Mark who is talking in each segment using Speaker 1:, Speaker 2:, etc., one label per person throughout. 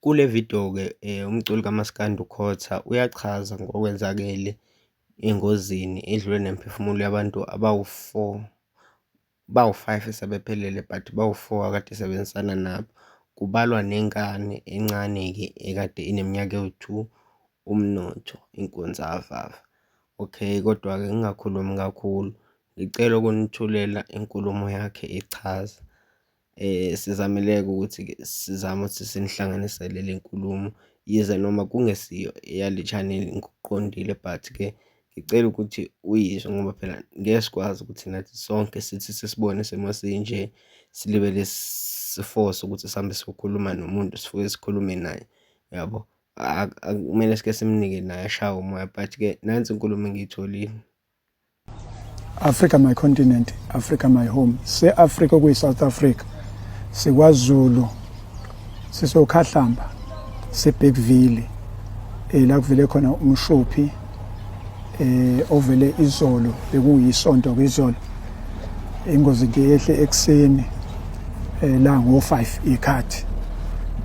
Speaker 1: Kule video-ke umculi kaMaskandi uKhotha uyachaza ngokwenzakele engozini edlule nemiphefumulo yabantu abawu-4, bawu-5 esebephelele but bawu-4 akade esebenzisana nabo. Kubalwa nengane encane-ke ekade ineminyaka ewu-2, uMnotho Inkunzavava. Okay, kodwa-ke ngingakhulumi kakhulu, ngicela ukunithulela inkulumo yakhe echaza. Sizamile-ke ukuthi-ke sizame ukuthi sinihlanganisele le nkulumo yize noma kungesiyo eyale channel ngikuqondile, but-ke ngicela ukuthi uyizwe ngoba phela ngeke sikwazi ukuthi nathi sonke sithi sisibone isimo sinje silibele siforce ukuthi sihambe siyokhuluma nomuntu sifuke sikhulume naye, yabo. Kumele sike simnike naye ashawe umoya, but-ke nansi inkulumo engiyitholile.
Speaker 2: Africa my continent, Africa my home. Se-Africa okuyi-South Africa, seKwaZulu, sisokhahlamba, seBergville, la kuvele khona umshophi ovele izolo, bekuyisonto kwizolo. Ingozi nje yehle ekseni la ngo-5 ikhathi.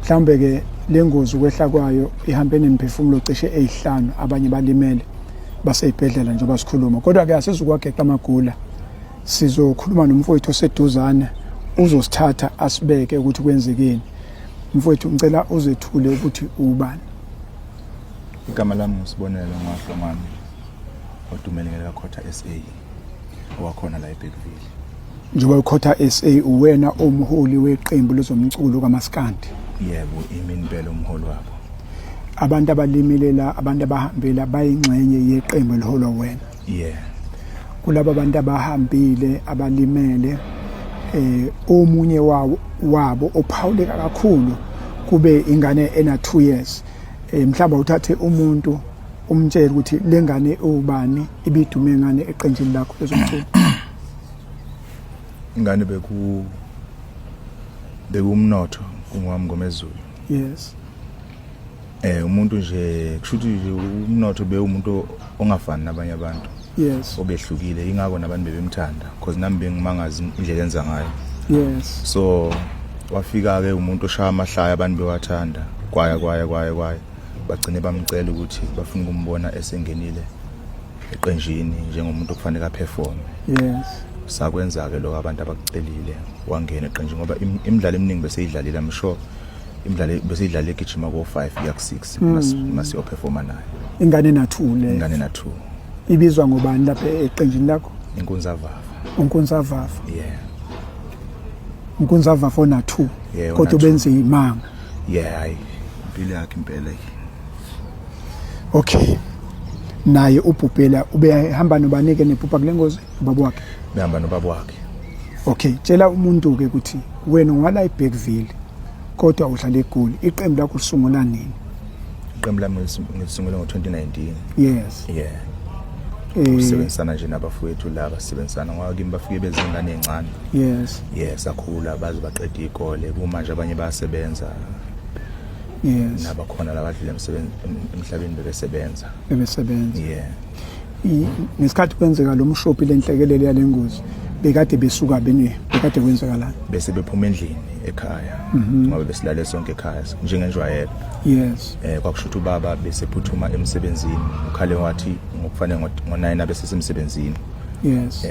Speaker 2: Mhlawumbe-ke le ngozi ukwehla kwayo ihambe nemiphefumulo cishe 5, abanye balimele baseyibhedlela njengoba sikhuluma. Kodwa-ke asizukwageqa amagula, sizokhuluma nomfowethu oseduzane uzosithatha asibeke ukuthi kwenzekeni. Mfowethu ngicela uzethule ukuthi ubani.
Speaker 3: Igama lami uSibonelo Mahlomane, odumeleke kaKhotha SA, owakhona la eBergville.
Speaker 2: Njengoba uKhotha SA uwena omholi weqembu lezomculo kaMaskandi.
Speaker 3: Yebo, imi impela umholi wabo.
Speaker 2: Abantu abalimele la, abantu abahambela bayingxenye yeqembu eliholwa wena.
Speaker 3: Yeah.
Speaker 2: Kulabo abantu abahambile abalimele, omunye wabo ophawuleka kakhulu kube ingane ena 2 years. Mhlawumbe uthathe umuntu umtshela ukuthi lengane ubani, ibidume ngane eqenjini lakho lezomculo.
Speaker 3: Ingane bekumnotho kungwami ngomezulu.
Speaker 2: Yes.
Speaker 3: Umuntu nje kushuthi nje umnotho bewumuntu ongafani nabanye abantu.
Speaker 2: Yes.
Speaker 3: Obehlukile ingako nabantu bebemthanda because nami bengimangazi indlela enza ngayo.
Speaker 2: Yes.
Speaker 3: So wafika ke umuntu oshaya amahlaya abantu bewathanda kwaya bagcine bamcela ukuthi bafuna ukumbona esengenile eqenjini njengomuntu okufanele aperform.
Speaker 2: Yes.
Speaker 3: Sakwenza ke lokho abantu abakucelile wangena eqenjini ngoba imidlalo eminingi beseyidlalile I'm sure imidlalo beseyidlala egijima ko5 ku6 mase operforma naye.
Speaker 2: Ingane na2 le.
Speaker 3: Ingane na2.
Speaker 2: Ibizwa ngobani lapha eqenjini lakho?
Speaker 3: Inkunzavava.
Speaker 2: Unkunzavava.
Speaker 3: Yeah.
Speaker 2: Unkunzavava ona2. Kodwa benze imanga.
Speaker 3: Yeah, hayi. Impilo yakhe impela.
Speaker 2: Okay. Naye ubhubhela ubehamba nobanike nebhubha kulengozi ubaba wakhe.
Speaker 3: Behamba nobaba wakhe.
Speaker 2: Okay, tshela umuntu ke ukuthi wena ungala eBergville kodwa uhlala eGoli. Iqembu lakho lisungula nini?
Speaker 3: Iqembu lami ngisungule ngo2019.
Speaker 2: Yes.
Speaker 3: Yeah. Usebenzisana nje nabafowethu laba sisebenzisana ngoba kimi bafike bezingane ezincane.
Speaker 2: Yes.
Speaker 3: Yes, akhula baze baqeda ikole kumanje abanye bayasebenza.
Speaker 2: Yes.
Speaker 3: Nabakhona labadlule emhlabeni bebesebenza. Yeah.
Speaker 2: Ngesikhathi kwenzeka lo mshophi lenhlekelele yalengozi bekade besuka bekade kwenzakalani?
Speaker 3: Bese bephuma endlini ekhaya ngoba besilale sonke ekhaya njengenjwayelo.
Speaker 2: Yes.
Speaker 3: Kwakushuthi ubaba besephuthuma emsebenzini ukhale wathi ngokufanele ngo9 abesesemsebenzini.
Speaker 2: Yes.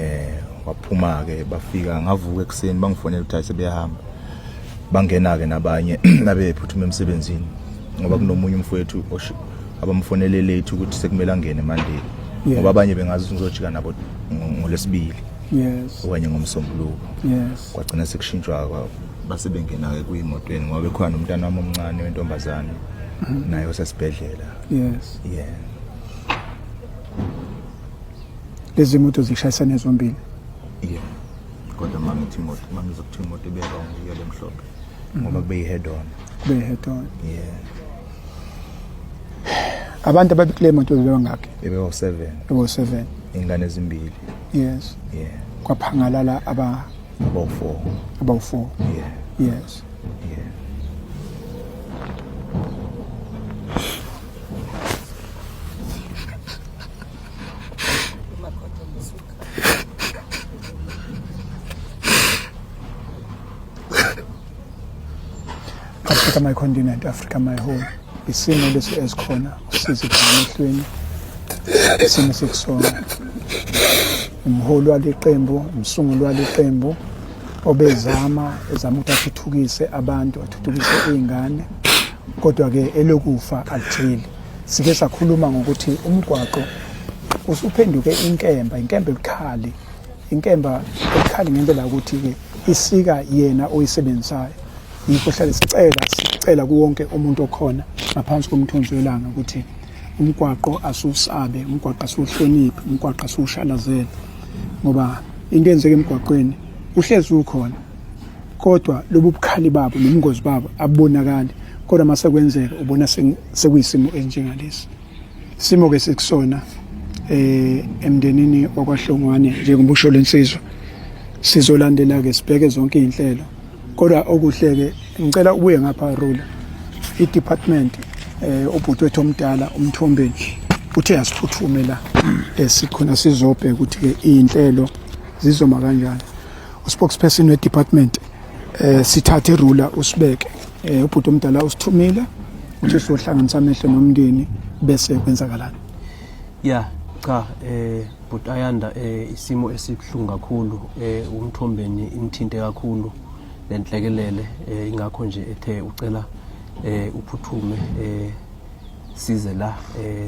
Speaker 3: Waphuma ke bafika ngavuka ekseni bangifonela ukuthi ayisebeyahamba. Bangena ke nabanye nabephuthuma emsebenzini ngoba kunomunye umfowethu abamfonele late ukuthi sekumele angene Monday. Ngoba abanye bengazi ngizojika nabo ngoLesibili.
Speaker 2: Yes.
Speaker 3: Okanye ngomsombuluko.
Speaker 2: Yes.
Speaker 3: Kwagcina sekushintshwa kwa base bengena ke kuyimotweni ngoba bekhona umntana wami omncane wentombazane naye osesibhedlela.
Speaker 2: Yes.
Speaker 3: Yeah.
Speaker 2: Lezi moto zishayisana zombili.
Speaker 3: Yeah. Kodwa mangithi mangizokuthi imoto ibeka ngiyele emhlophe ngoba kube head on.
Speaker 2: Kube head on.
Speaker 3: Yeah.
Speaker 2: Abantu ababikule moto bebangaki?
Speaker 3: Bebe 7.
Speaker 2: Bebe 7.
Speaker 3: Ingane ezimbili.
Speaker 2: Yes.
Speaker 3: Yeah.
Speaker 2: Kwaphangalala
Speaker 3: about
Speaker 2: 4.
Speaker 3: Yeah.
Speaker 2: Yes.
Speaker 3: Yeah.
Speaker 2: Africa my continent, Africa my home. Isimo lesi esikhona usizi emehlweni. Isimo sekusona. Umholi waleqembu, umsunguli waleqembu ezama ukuthi athuthukise abantu, athuthukise izingane. Kodwa ke elokufa alijili. Sike sakhuluma ngokuthi umgwaqo usuphenduke inkemba ebukhali. Inkemba ebukhali ngendlela ukuthi ke isika yena oyisebenzayo. Yikho hlale sicela kuwonke umuntu okhona ngaphansi komthunzi welanga ukuthi umgwaqo asusabe, umgwaqo asuhloniphe, umgwaqo asushalazele. Ngoba into enzeke emgwaqweni uhlezi ukhona. Kodwa lobu bukhali babo nomngozi babo abonakali. Kodwa mase kwenzeka ubona sekuyisimo enjengalesi. Isimo ke sekusona emndenini wakwaHlongwane njengobusho lensizwa. Sizolandela ke sibheke zonke izinhlelo. Kodwa okuhle ke ngicela ubuye ngapha Rula. I-department ubhuti wethu omdala uMthombeni uthe asiphuthume la sikhona sizobheka ukuthi ke izinhlelo zizoma kanjani. Uspokesperson we-department sithathe Rula usibeke. Ubhuti omdala usithumile ukuthi sizohlanganisa amehlo nomndeni bese kwenzakalani.
Speaker 4: Yeah, cha but ayanda isimo esibhlungu kakhulu uMthombeni imthinte kakhulu lenhlekelele ingakho nje ethe ucela uphuthume size la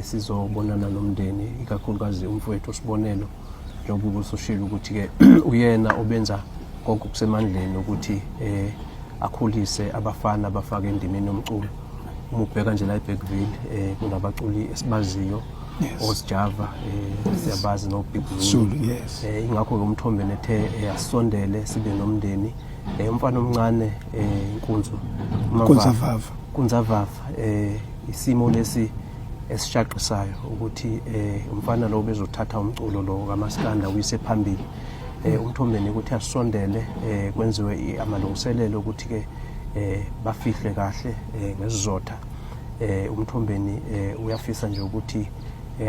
Speaker 4: sizobonana nomndeni ikakhulukazi umfowethu Sibonelo njengoba usoshilo ukuthi ke uyena obenza konke kusemandleni ukuthi akhulise abafana abafaka endimeni yomculo. Uma ubheka nje la eBergville kunabaculi esibaziyo oSjava siyabazi no Big
Speaker 2: Zulu. Yes.
Speaker 4: Ingakho ke uMthombeni ethe asondele sibe nomndeni umfana omncane Kunzavava isimo lesi esishaqisayo ukuthi umfana lo bezothatha umculo lo kaMaskanda uyise phambili. uMthombeni ukuthi asondele kwenziwe amalungiselelo ukuthi ke bafihle kahle ngesizotha. uMthombeni uyafisa nje ukuthi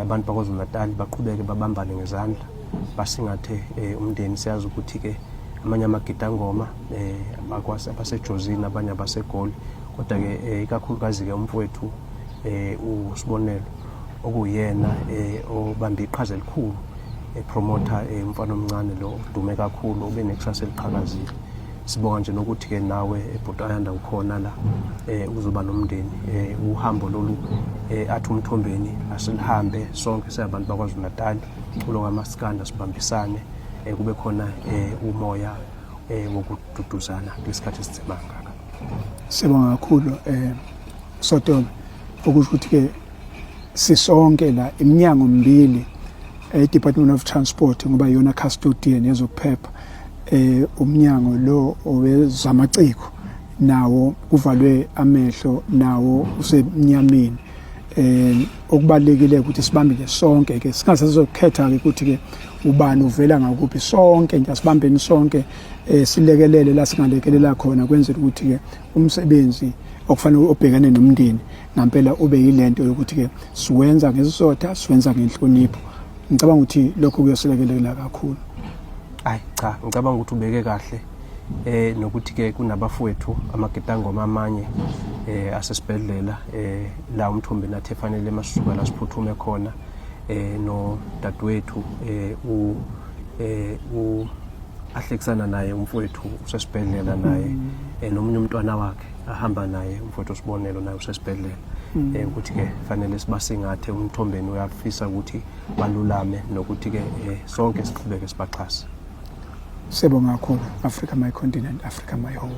Speaker 4: abantu baKwaZulu-Natal baqhubeke babambane ngezandla basingathe umndeni. Siyazi ukuthi ke amanye amagitangoma abakwase abasejozini abanye abaseGoli, kodwa ke ikakhulukazi ke umfowethu uSibonelo okuyena obambe iqhaza elikhulu promoter umfana omncane lo dume kakhulu obe nekusasa eliqhakazile. Sibonga nje nokuthi ke nawe ebhuti Ayanda ukhona la uzoba nomndeni uhambo lolu athi uMthombeni asilihambe sonke siyabantu baKwaZulu-Natal ulo kaMaskanda sibambisane kube khona umoya wokududuzana lesikhathi esithemanga.
Speaker 2: Sibonga kakhulu Sotobe ukuthi ukuthi ke sisonke la iminyango mbili Department of Transport ngoba yona custodian yezokuphepha umnyango lo owezamaciko nawo kuvalwe amehlo nawo usemnyameni. Okubalekile ukuthi sibambile sonke ke singasezokhetha ke ukuthi ke ubani uvela ngakuphi, sonke nje asibambeni sonke silekelele la singalekelela khona kwenzela ukuthi ke umsebenzi okufanele obhekane nomndeni ngempela ube yilento yokuthi ke siwenza ngesizotha siwenza ngenhlonipho. Ngicabanga ukuthi lokho kuyoselekelela kakhulu.
Speaker 4: Cha, ngicabanga ukuthi ubeke kahle nokuthi ke kunabafowethu amagitangoma amanye asesibhedlela la uMthombeni athe fanele masuka la siphuthume khona no dadwethu u ahlekisana naye umfowethu usesibhedlela naye nomunye umntwana wakhe ahamba naye umfowethu Sibonelo naye usesibhedlela. Ukuthi ke fanele sibasingathe uMthombeni uyafisa ukuthi balulame nokuthi ke sonke siqhubeke sibaxhasa.
Speaker 2: Sibonga kakhulu. Africa my continent, Africa my home.